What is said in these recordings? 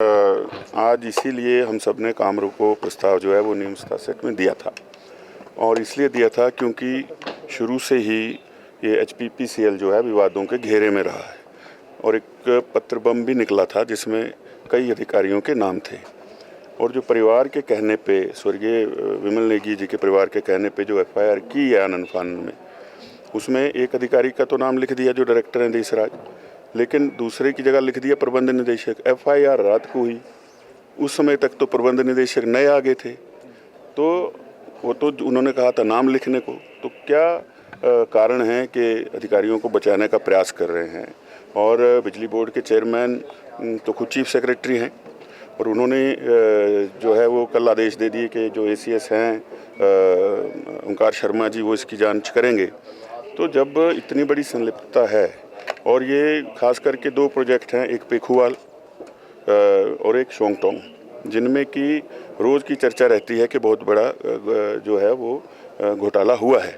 आज इसीलिए हम सब ने काम रोको प्रस्ताव जो है वो नियम सेट में दिया था, और इसलिए दिया था क्योंकि शुरू से ही ये एचपीपीसीएल जो है विवादों के घेरे में रहा है, और एक पत्र बम भी निकला था जिसमें कई अधिकारियों के नाम थे। और जो परिवार के कहने पे, स्वर्गीय विमल नेगी जी के परिवार के कहने पे जो एफआईआर की है आनंद फानन में, उसमें एक अधिकारी का तो नाम लिख दिया जो डायरेक्टर हैं देशराज, लेकिन दूसरे की जगह लिख दिया प्रबंध निदेशक। एफआईआर रात को हुई, उस समय तक तो प्रबंध निदेशक नए आ गए थे, तो वो तो उन्होंने कहा था नाम लिखने को। तो क्या कारण है कि अधिकारियों को बचाने का प्रयास कर रहे हैं। और बिजली बोर्ड के चेयरमैन तो खुद चीफ सेक्रेटरी हैं, और उन्होंने जो है वो कल आदेश दे दिए कि जो एसीएस हैं ओंकार शर्मा जी वो इसकी जांच करेंगे। तो जब इतनी बड़ी संलिप्तता है, और ये खास करके दो प्रोजेक्ट हैं, एक पेखुवाल और एक शोंगटोंग, जिनमें कि रोज़ की चर्चा रहती है कि बहुत बड़ा जो है वो घोटाला हुआ है।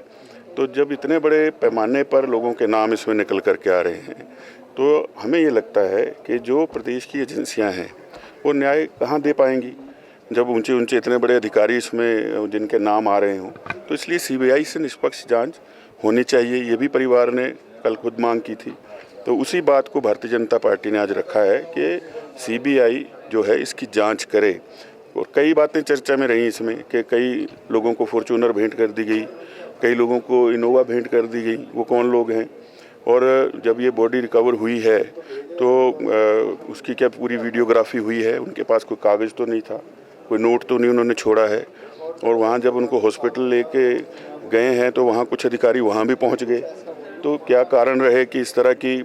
तो जब इतने बड़े पैमाने पर लोगों के नाम इसमें निकल कर के आ रहे हैं, तो हमें ये लगता है कि जो प्रदेश की एजेंसियां हैं वो न्याय कहाँ दे पाएंगी जब ऊंचे ऊंचे इतने बड़े अधिकारी इसमें जिनके नाम आ रहे हों। तो इसलिए सीबीआई से निष्पक्ष जांच होनी चाहिए, ये भी परिवार ने कल खुद मांग की थी। तो उसी बात को भारतीय जनता पार्टी ने आज रखा है कि सीबीआई जो है इसकी जांच करे। और कई बातें चर्चा में रही इसमें कि कई लोगों को फॉर्च्यूनर भेंट कर दी गई, कई लोगों को इनोवा भेंट कर दी गई। वो कौन लोग हैं, और जब ये बॉडी रिकवर हुई है तो उसकी क्या पूरी वीडियोग्राफी हुई है। उनके पास कोई कागज़ तो नहीं था, कोई नोट तो नहीं उन्होंने छोड़ा है। और वहाँ जब उनको हॉस्पिटल लेके गए हैं तो वहाँ कुछ अधिकारी वहाँ भी पहुँच गए। तो क्या कारण रहे कि इस तरह की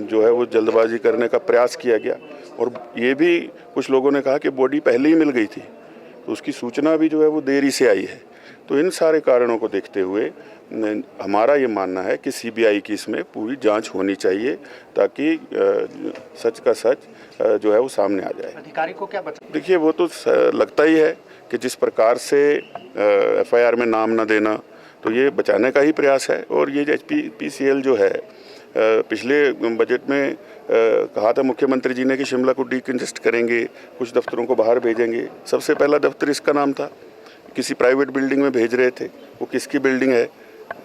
जो है वो जल्दबाजी करने का प्रयास किया गया। और ये भी कुछ लोगों ने कहा कि बॉडी पहले ही मिल गई थी, तो उसकी सूचना भी जो है वो देरी से आई है। तो इन सारे कारणों को देखते हुए हमारा ये मानना है कि सीबीआई की इसमें पूरी जांच होनी चाहिए, ताकि सच का सच जो है वो सामने आ जाए। अधिकारी को क्या बचा? देखिए, वो तो लगता ही है कि जिस प्रकार से एफआईआर में नाम न देना, तो ये बचाने का ही प्रयास है। और ये एचपीपीसीएल जो है पिछले बजट में कहा था मुख्यमंत्री जी ने कि शिमला को डीकंजेस्ट करेंगे, कुछ दफ्तरों को बाहर भेजेंगे। सबसे पहला दफ्तर इसका नाम था, किसी प्राइवेट बिल्डिंग में भेज रहे थे। वो किसकी बिल्डिंग है,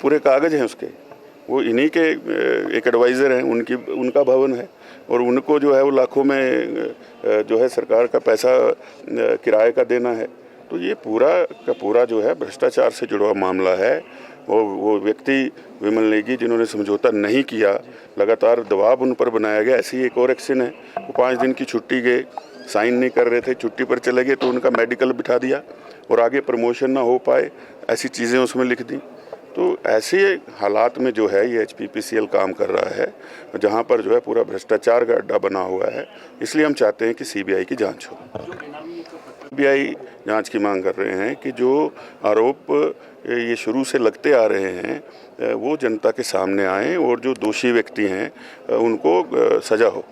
पूरे कागज़ हैं उसके, वो इन्हीं के एक एडवाइज़र हैं, उनका भवन है। और उनको जो है वो लाखों में जो है सरकार का पैसा किराए का देना है। तो ये पूरा का पूरा जो है भ्रष्टाचार से जुड़ा हुआ मामला है। वो व्यक्ति विमल नेगी जिन्होंने समझौता नहीं किया, लगातार दबाव उन पर बनाया गया। ऐसी एक और एक्शन है, वो 5 दिन की छुट्टी गए, साइन नहीं कर रहे थे, छुट्टी पर चले गए, तो उनका मेडिकल बिठा दिया और आगे प्रमोशन ना हो पाए, ऐसी चीज़ें उसमें लिख दी। तो ऐसे हालात में जो है ये एचपीपीसीएल काम कर रहा है, जहाँ पर जो है पूरा भ्रष्टाचार का अड्डा बना हुआ है। इसलिए हम चाहते हैं कि सीबीआई की जांच हो। सीबीआई जांच की मांग कर रहे हैं कि जो आरोप ये शुरू से लगते आ रहे हैं वो जनता के सामने आए, और जो दोषी व्यक्ति हैं उनको सज़ा हो।